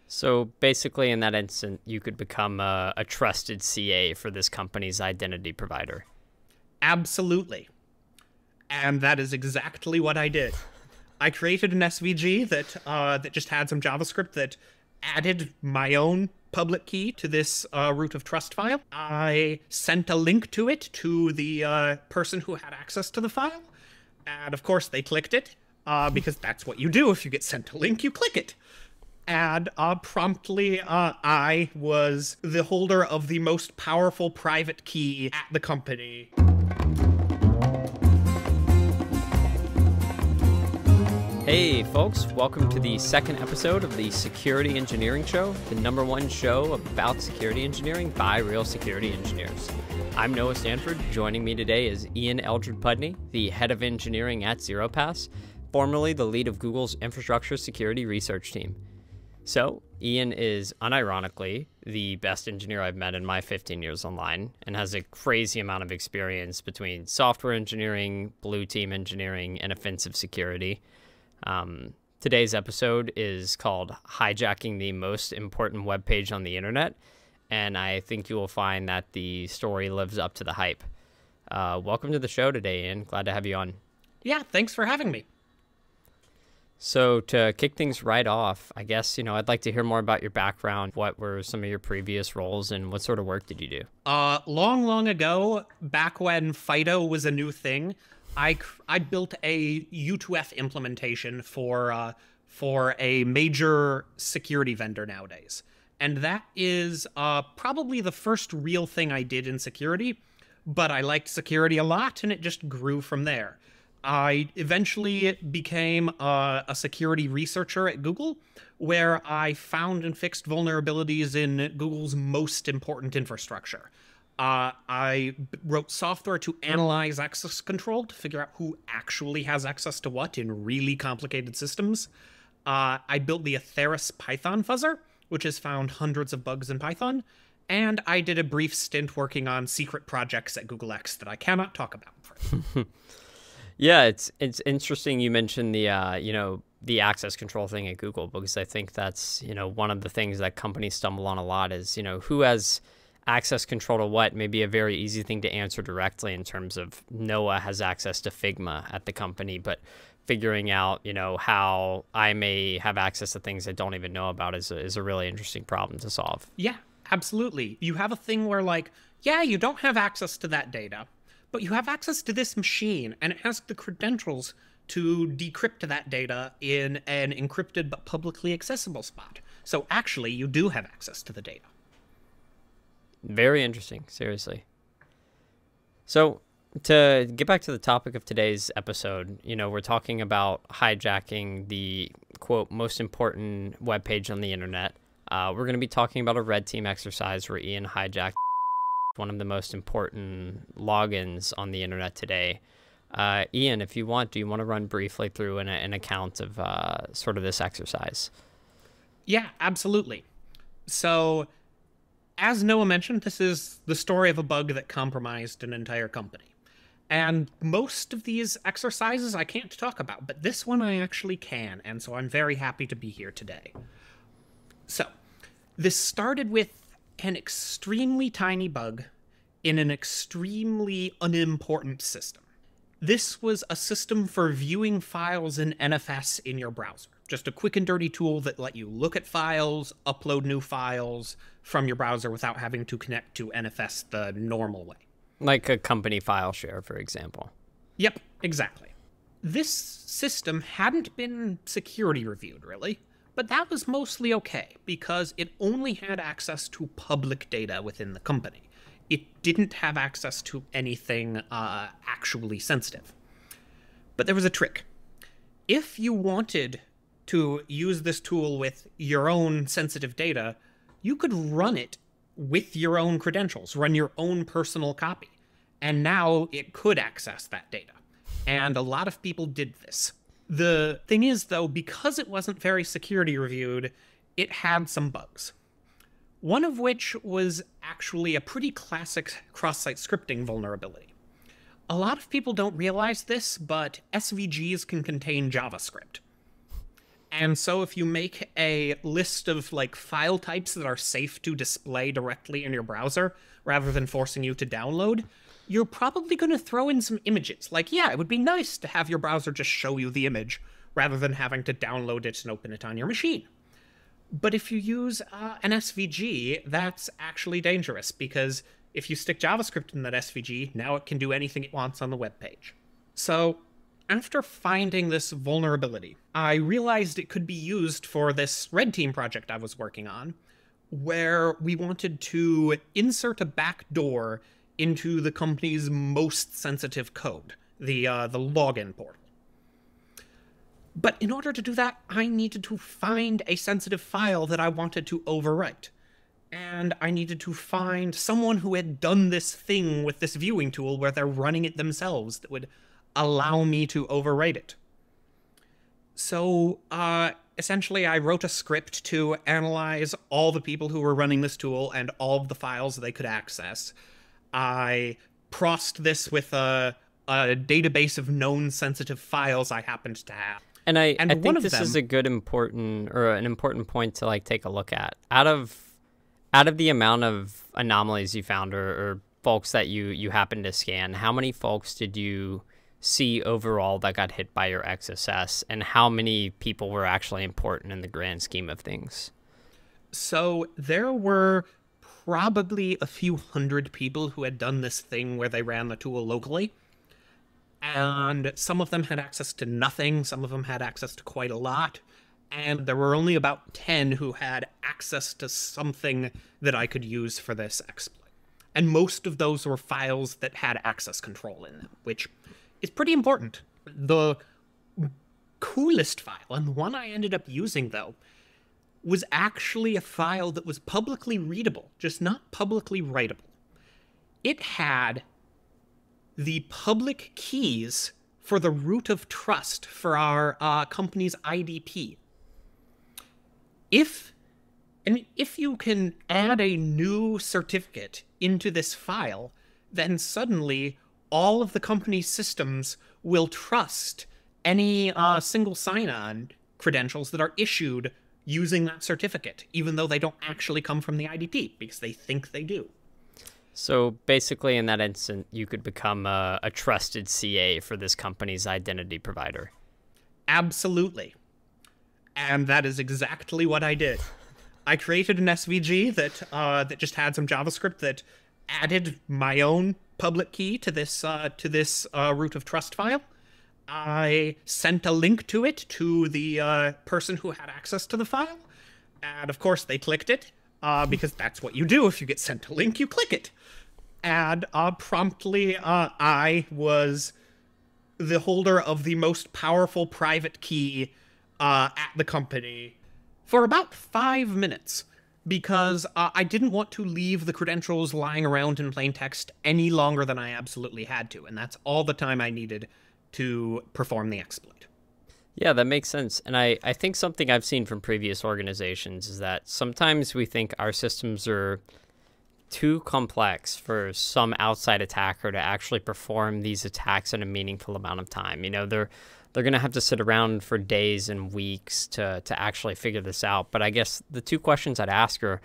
So basically, in that instant, you could become a trusted CA for this company's identity provider. Absolutely. And that is exactly what I did. I created an SVG that just had some JavaScript that added my own public key to this root of trust file. I sent a link to it to the person who had access to the file. And of course, they clicked it because that's what you do. If you get sent a link, you click it. And promptly, I was the holder of the most powerful private key at the company. Hey folks, welcome to the second episode of the Security Engineering Show, the #1 show about security engineering by real security engineers. I'm Noah Stanford. Joining me today is Ian Eldred-Pudney, the head of engineering at ZeroPass, formerly the lead of Google's infrastructure security research team. So, Ian is unironically the best engineer I've met in my 15 years online and has a crazy amount of experience between software engineering, blue team engineering, and offensive security. Today's episode is called Hijacking the Most Important Web Page on the Internet, and I think you will find that the story lives up to the hype. Welcome to the show today, Ian. Glad to have you on. Yeah, thanks for having me. So to kick things right off, I guess, I'd like to hear more about your background. What were some of your previous roles and what sort of work did you do? Long ago, back when FIDO was a new thing, I built a U2F implementation for a major security vendor nowadays. And that is probably the first real thing I did in security, but I liked security a lot and it just grew from there. I eventually became a security researcher at Google, where I found and fixed vulnerabilities in Google's most important infrastructure. I wrote software to analyze access control to figure out who actually has access to what in really complicated systems. I built the Atheros Python fuzzer, which has found hundreds of bugs in Python. And I did a brief stint working on secret projects at Google X that I cannot talk about. Yeah, it's interesting you mentioned the access control thing at Google, because I think that's, one of the things that companies stumble on a lot is, who has access control to what may be a very easy thing to answer directly in terms of Noah has access to Figma at the company, but figuring out, how I may have access to things I don't even know about is a really interesting problem to solve. Yeah, absolutely. You have a thing where you don't have access to that data, but you have access to this machine, and it has the credentials to decrypt that data in an encrypted but publicly accessible spot. So actually, you do have access to the data. Very interesting, seriously. So to get back to the topic of today's episode, we're talking about hijacking the, quote, most important web page on the internet. We're going to be talking about a red team exercise where Ian hijacked one of the most important logins on the internet today. Ian, if you want, do you want to run briefly through an account of sort of this exercise? Yeah, absolutely. So, as Noah mentioned, this is the story of a bug that compromised an entire company. And most of these exercises I can't talk about, but this one I actually can, and so I'm very happy to be here today. So, this started with an extremely tiny bug in an extremely unimportant system. This was a system for viewing files in NFS in your browser. Just a quick and dirty tool that let you look at files, upload new files from your browser without having to connect to NFS the normal way. Like a company file share, for example. Yep, exactly. This system hadn't been security reviewed, really. But that was mostly okay, because it only had access to public data within the company. It didn't have access to anything actually sensitive. But there was a trick. If you wanted to use this tool with your own sensitive data, you could run it with your own credentials, run your own personal copy. And now it could access that data. And a lot of people did this. The thing is, though, because it wasn't very security reviewed, it had some bugs. One of which was actually a pretty classic cross-site scripting vulnerability. A lot of people don't realize this, but SVGs can contain JavaScript. And so if you make a list of like file types that are safe to display directly in your browser rather than forcing you to download, you're probably going to throw in some images. Like, yeah, it would be nice to have your browser just show you the image rather than having to download it and open it on your machine. But if you use an SVG, that's actually dangerous, because if you stick JavaScript in that SVG, now it can do anything it wants on the web page. So after finding this vulnerability, I realized it could be used for this red team project I was working on, where we wanted to insert a backdoor into the company's most sensitive code, the login portal. But in order to do that, I needed to find a sensitive file that I wanted to overwrite. And I needed to find someone who had done this thing with this viewing tool where they're running it themselves that would allow me to overwrite it. So, essentially, I wrote a script to analyze all the people who were running this tool and all of the files they could access. I processed this with a database of known sensitive files I happened to have. And I think this is a good an important point to like take a look at. Out of the amount of anomalies you found or folks that you happened to scan, how many folks did you see overall that got hit by your XSS, and how many people were actually important in the grand scheme of things? So there were probably a few hundred people who had done this thing where they ran the tool locally. And some of them had access to nothing, some of them had access to quite a lot, and there were only about 10 who had access to something that I could use for this exploit. And most of those were files that had access control in them, which is pretty important. The coolest file, and the one I ended up using, though, was actually a file that was publicly readable, just not publicly writable. It had the public keys for the root of trust for our company's IDP. If you can add a new certificate into this file, then suddenly all of the company's systems will trust any single sign-on credentials that are issued using that certificate, even though they don't actually come from the IDP, because they think they do. So basically, in that instant, you could become a trusted CA for this company's identity provider. Absolutely. And that is exactly what I did. I created an SVG that just had some JavaScript that added my own public key to this root of trust file. I sent a link to it to the person who had access to the file, and of course they clicked it. Because that's what you do. If you get sent a link, you click it. And promptly, I was the holder of the most powerful private key at the company for about 5 minutes, because I didn't want to leave the credentials lying around in plain text any longer than I absolutely had to. And that's all the time I needed to perform the exploit. Yeah, that makes sense. And I think something I've seen from previous organizations is that sometimes we think our systems are too complex for some outside attacker to actually perform these attacks in a meaningful amount of time. You know, they're going to have to sit around for days and weeks to actually figure this out. But I guess the two questions I'd ask are,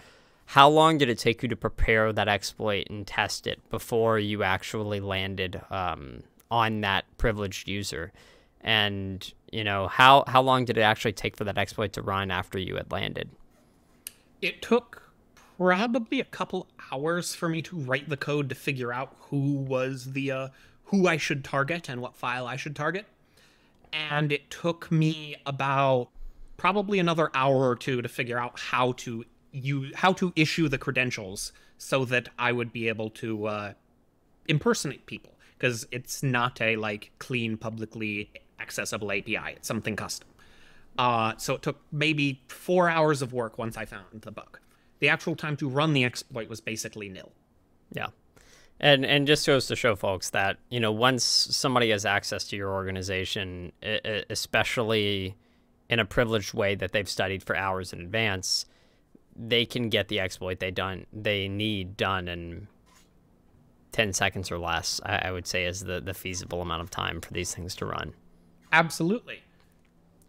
how long did it take you to prepare that exploit and test it before you actually landed on that privileged user? And, you know, how long did it actually take for that exploit to run after you had landed? It took probably a couple hours for me to write the code to figure out who I should target and what file I should target. And it took me about probably another hour or two to figure out how to issue the credentials so that I would be able to impersonate people, because it's not a clean publicly accessible API. It's something custom. So it took maybe 4 hours of work once I found the bug. The actual time to run the exploit was basically nil. Yeah. And just goes to show folks that, you know, once somebody has access to your organization, especially in a privileged way that they've studied for hours in advance, they can get the exploit they need done in 10 seconds or less, I would say, is the feasible amount of time for these things to run. Absolutely.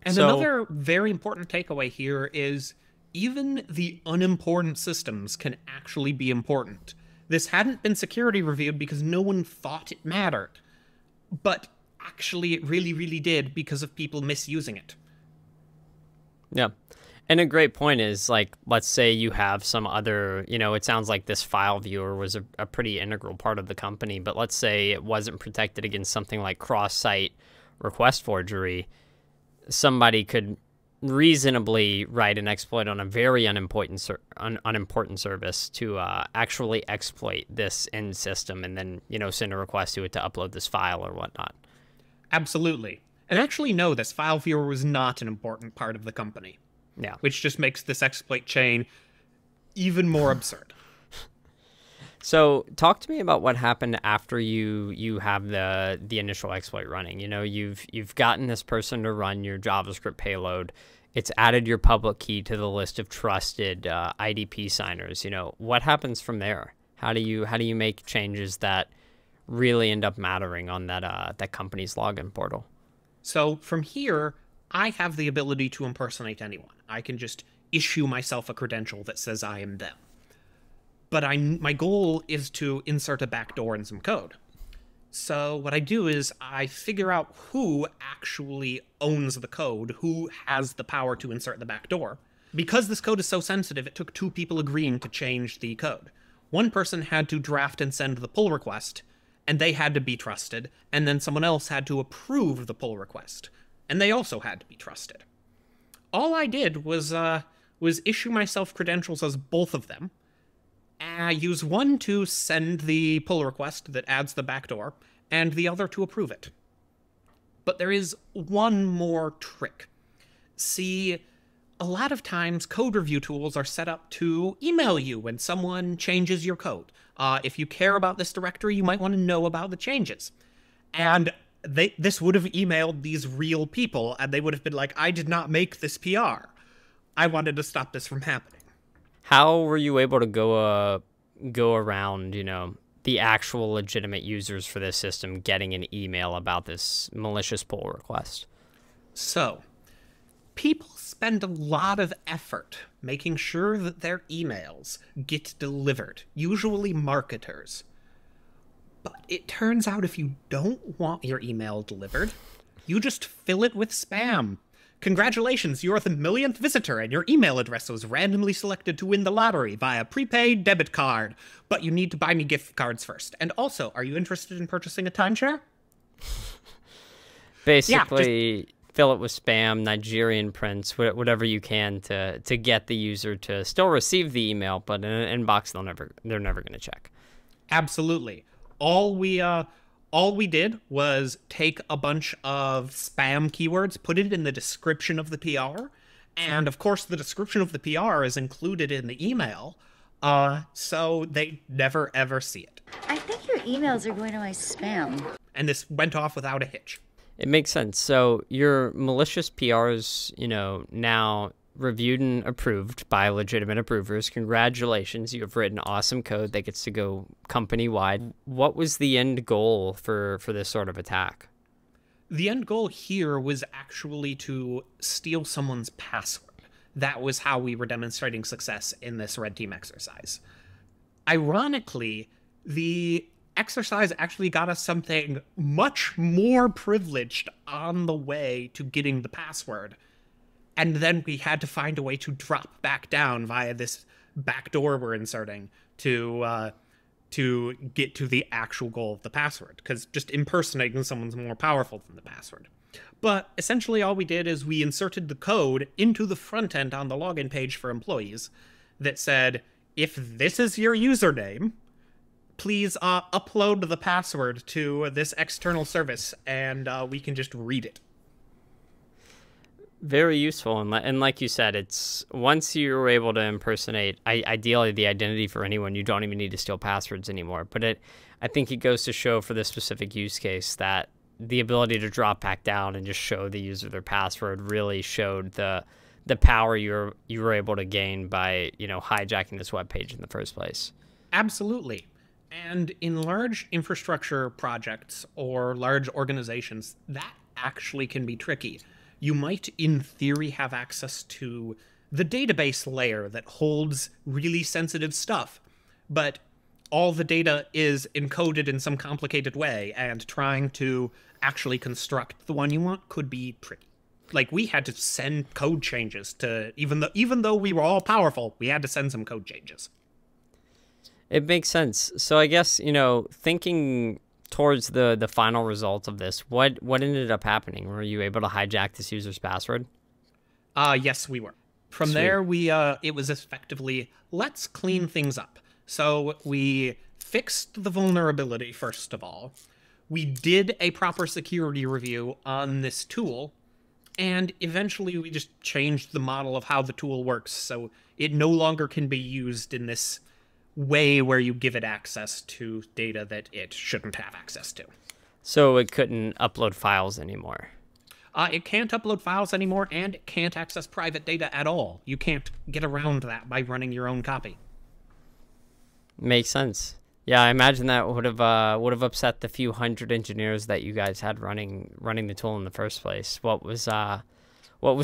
And another very important takeaway here is even the unimportant systems can actually be important. This hadn't been security reviewed because no one thought it mattered. But actually it really, really did because of people misusing it. Yeah. And a great point is, like, let's say you have some other, it sounds like this file viewer was a pretty integral part of the company, but let's say it wasn't protected against something like cross-site request forgery. Somebody could reasonably write an exploit on a very unimportant service to actually exploit this end system and then, send a request to it to upload this file or whatnot. Absolutely. And actually, no, this file viewer was not an important part of the company. Yeah. Which just makes this exploit chain even more absurd. So talk to me about what happened after you have the initial exploit running. You've gotten this person to run your JavaScript payload. It's added your public key to the list of trusted IDP signers. What happens from there? How do you make changes that really end up mattering on that company's login portal? So from here, I have the ability to impersonate anyone. I can just issue myself a credential that says I am them. But my goal is to insert a backdoor in some code. So what I do is I figure out who actually owns the code, who has the power to insert the backdoor. Because this code is so sensitive, it took 2 people agreeing to change the code. One person had to draft and send the pull request, and they had to be trusted, and then someone else had to approve the pull request, and they also had to be trusted. All I did was issue myself credentials as both of them. I use one to send the pull request that adds the backdoor, and the other to approve it. But there is one more trick. See, a lot of times code review tools are set up to email you when someone changes your code. If you care about this directory, you might want to know about the changes. And this would have emailed these real people, and they would have been like, I did not make this PR. I wanted to stop this from happening. How were you able to go around, the actual legitimate users for this system getting an email about this malicious pull request? So, people spend a lot of effort making sure that their emails get delivered, usually marketers. But it turns out if you don't want your email delivered, you just fill it with spam. Congratulations, you're the millionth visitor, and your email address was randomly selected to win the lottery via prepaid debit card. But you need to buy me gift cards first. And also, are you interested in purchasing a timeshare? Basically, fill it with spam, Nigerian prints, whatever you can to get the user to still receive the email, but in an inbox they're never going to check. Absolutely. All we did was take a bunch of spam keywords, put it in the description of the PR, and of course the description of the PR is included in the email, so they never ever see it. I think your emails are going to my spam. And this went off without a hitch. It makes sense. So your malicious PRs, now reviewed and approved by legitimate approvers. Congratulations, you have written awesome code that gets to go company-wide. What was the end goal for this sort of attack? The end goal here was actually to steal someone's password. That was how we were demonstrating success in this red team exercise. Ironically, the exercise actually got us something much more privileged on the way to getting the password. And then we had to find a way to drop back down via this backdoor we're inserting to get to the actual goal of the password, because just impersonating someone's more powerful than the password. But essentially all we did is we inserted the code into the front end on the login page for employees that said, if this is your username, please upload the password to this external service, and we can just read it. Very useful, and like you said, it's once you're able to impersonate, ideally the identity for anyone, you don't even need to steal passwords anymore. But I think it goes to show for this specific use case that the ability to drop back down and just show the user their password really showed the power you were able to gain by hijacking this web page in the first place. Absolutely. And in large infrastructure projects or large organizations, that actually can be tricky. you might, in theory, have access to the database layer that holds really sensitive stuff, but all the data is encoded in some complicated way, and trying to actually construct the one you want could be tricky. Like, we had to send code changes to, even though we were all powerful, we had to send some code changes. It makes sense. So I guess, thinking towards the final result of this, what ended up happening? Were you able to hijack this user's password? Yes, we were. From Sweet. there, it was effectively, let's clean things up. So we fixed the vulnerability, first of all. We did a proper security review on this tool, and eventually we just changed the model of how the tool works so it no longer can be used in this way where you give it access to data that it shouldn't have access to. So it couldn't upload files anymore. It can't upload files anymore, and it can't access private data at all. You can't get around that by running your own copy. Makes sense. Yeah, I imagine that would have upset the few hundred engineers that you guys had running the tool in the first place. What was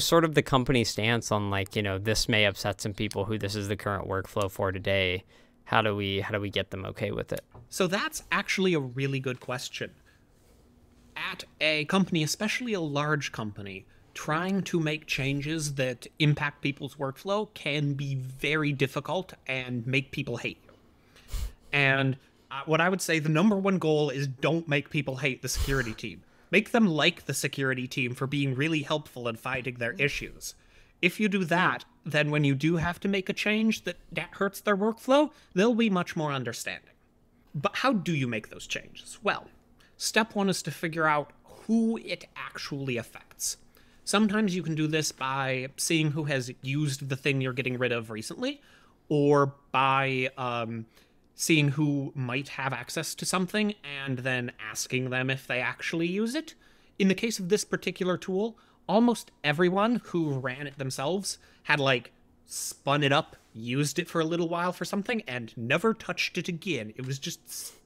sort of the company stance on, like, this may upset some people who this is the current workflow for today? How do we get them okay with it? So that's actually a really good question. At a company, especially a large company, trying to make changes that impact people's workflow can be very difficult and make people hate you. And what I would say, the number one goal is don't make people hate the security team. Make them like the security team for being really helpful in fighting their issues. If you do that, then when you do have to make a change that hurts their workflow, they'll be much more understanding. But how do you make those changes? Well, step one is to figure out who it actually affects. Sometimes you can do this by seeing who has used the thing you're getting rid of recently, or by seeing who might have access to something and then asking them if they actually use it. In the case of this particular tool, almost everyone who ran it themselves had, like, spun it up, used it for a little while for something, and never touched it again. It was just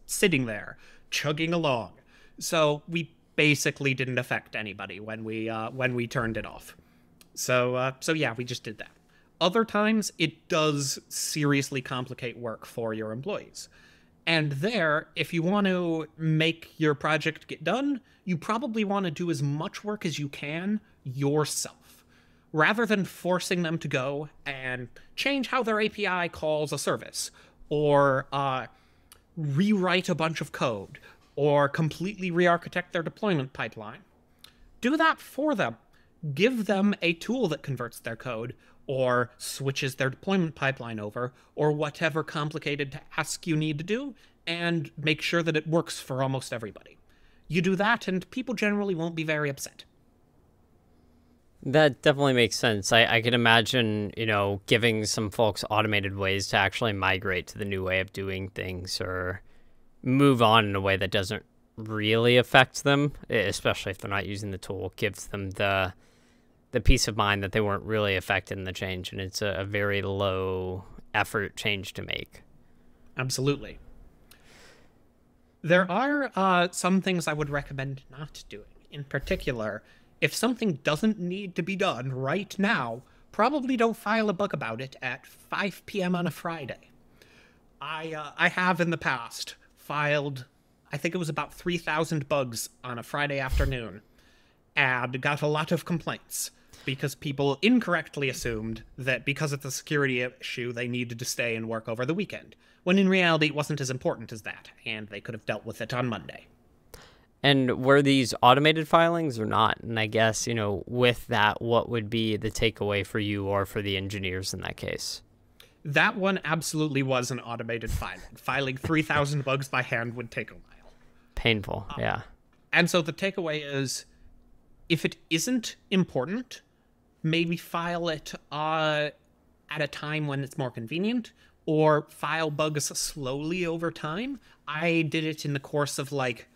sitting there, chugging along. So we basically didn't affect anybody when we turned it off. So yeah, we just did that. Other times, it does seriously complicate work for your employees. And there, if you want to make your project get done, you probably want to do as much work as you can yourself, rather than forcing them to go and change how their API calls a service, or rewrite a bunch of code, or completely re-architect their deployment pipeline. Do that for them. Give them a tool that converts their code, or switches their deployment pipeline over, or whatever complicated task you need to do, and make sure that it works for almost everybody. You do that, and people generally won't be very upset. That definitely makes sense. I can imagine, giving some folks automated ways to actually migrate to the new way of doing things, or move on in a way that doesn't really affect them, especially if they're not using the tool, gives them the peace of mind that they weren't really affected in the change, and it's a very low effort change to make. Absolutely. There are some things I would recommend not doing. In particular, if something doesn't need to be done right now, probably don't file a bug about it at 5 p.m. on a Friday. I have in the past filed, I think it was about 3,000 bugs on a Friday afternoon, and got a lot of complaints, because people incorrectly assumed that because it's a security issue, they needed to stay and work over the weekend, when in reality it wasn't as important as that, and they could have dealt with it on Monday. And were these automated filings or not? And I guess, with that, what would be the takeaway for you or for the engineers in that case? That one absolutely was an automated filing. Filing 3,000 bugs by hand would take a while. Painful, yeah. And so the takeaway is, if it isn't important, maybe file it at a time when it's more convenient, or file bugs slowly over time. I did it in the course of, like,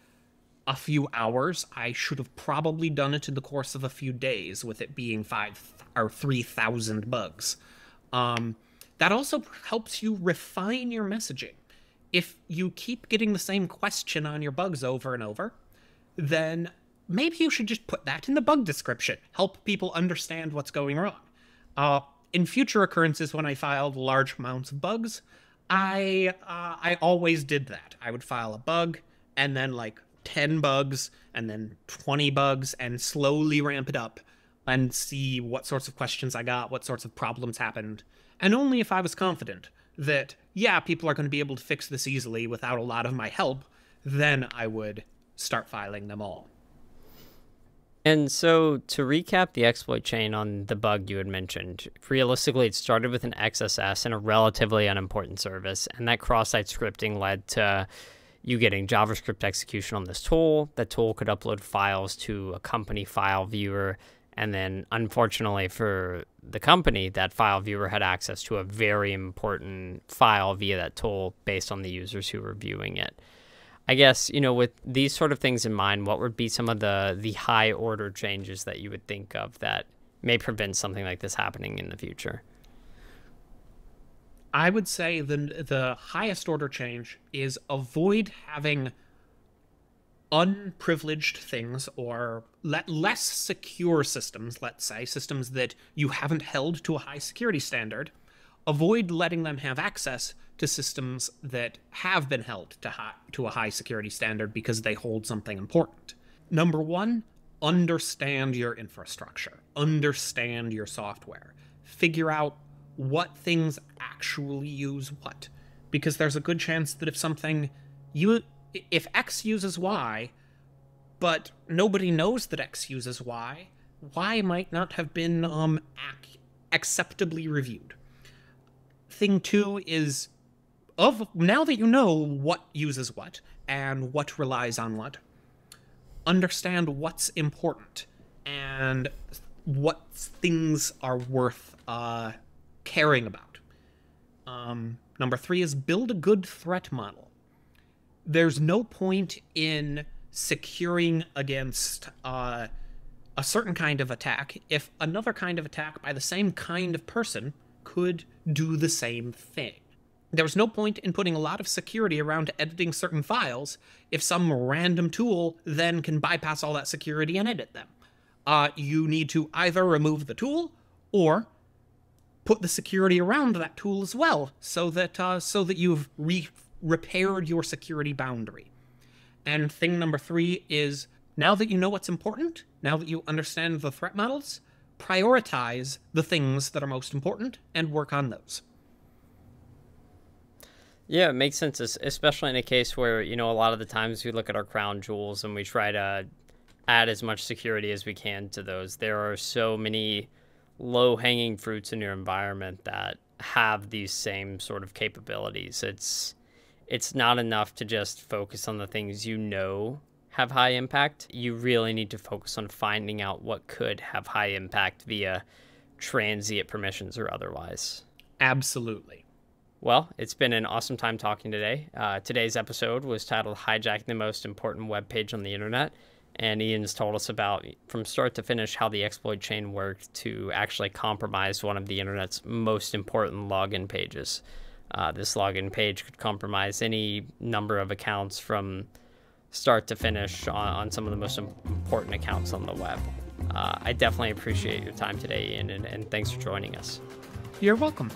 a few hours. I should have probably done it in the course of a few days, with it being 3,000 bugs. That also helps you refine your messaging. If you keep getting the same question on your bugs over and over, then maybe you should just put that in the bug description. Help people understand what's going wrong. In future occurrences, when I filed large amounts of bugs, I always did that. I would file a bug, and then like 10 bugs, and then 20 bugs, and slowly ramp it up and see what sorts of questions I got, what sorts of problems happened. And only if I was confident that, yeah, people are going to be able to fix this easily without a lot of my help, then I would start filing them all. And so to recap the exploit chain on the bug you had mentioned, realistically, it started with an XSS and a relatively unimportant service, and that cross-site scripting led to you getting JavaScript execution on this tool. That tool could upload files to a company file viewer, and then unfortunately for the company, that file viewer had access to a very important file via that tool based on the users who were viewing it. I guess, with these sort of things in mind, what would be some of the high order changes that you would think of that may prevent something like this happening in the future? I would say the highest order change is avoid having unprivileged things or less secure systems, let's say, systems that you haven't held to a high security standard. Avoid letting them have access to systems that have been held to a high security standard because they hold something important. Number one, understand your infrastructure. Understand your software. Figure out what things actually use what. Because there's a good chance that if X uses Y, but nobody knows that X uses Y, Y might not have been acceptably reviewed. Thing two is, now that you know what uses what and what relies on what, understand what's important and what things are worth caring about. Number three is build a good threat model. There's no point in securing against a certain kind of attack if another kind of attack by the same kind of person could do the same thing. There's no point in putting a lot of security around editing certain files if some random tool then can bypass all that security and edit them. You need to either remove the tool or put the security around that tool as well, so that you've repaired your security boundary. And thing number three is, now that you know what's important, now that you understand the threat models, prioritize the things that are most important and work on those. Yeah, it makes sense, especially in a case where, a lot of the times we look at our crown jewels and we try to add as much security as we can to those. There are so many low-hanging fruits in your environment that have these same sort of capabilities. It's not enough to just focus on the things have high impact. You really need to focus on finding out what could have high impact via transient permissions or otherwise. Absolutely. Well, it's been an awesome time talking today. Today's episode was titled Hijacking the Most Important Web Page on the Internet. And Ian's told us about, from start to finish, how the exploit chain worked to actually compromise one of the Internet's most important login pages. This login page could compromise any number of accounts from start to finish on some of the most important accounts on the web. I definitely appreciate your time today, Ian, and thanks for joining us. You're welcome.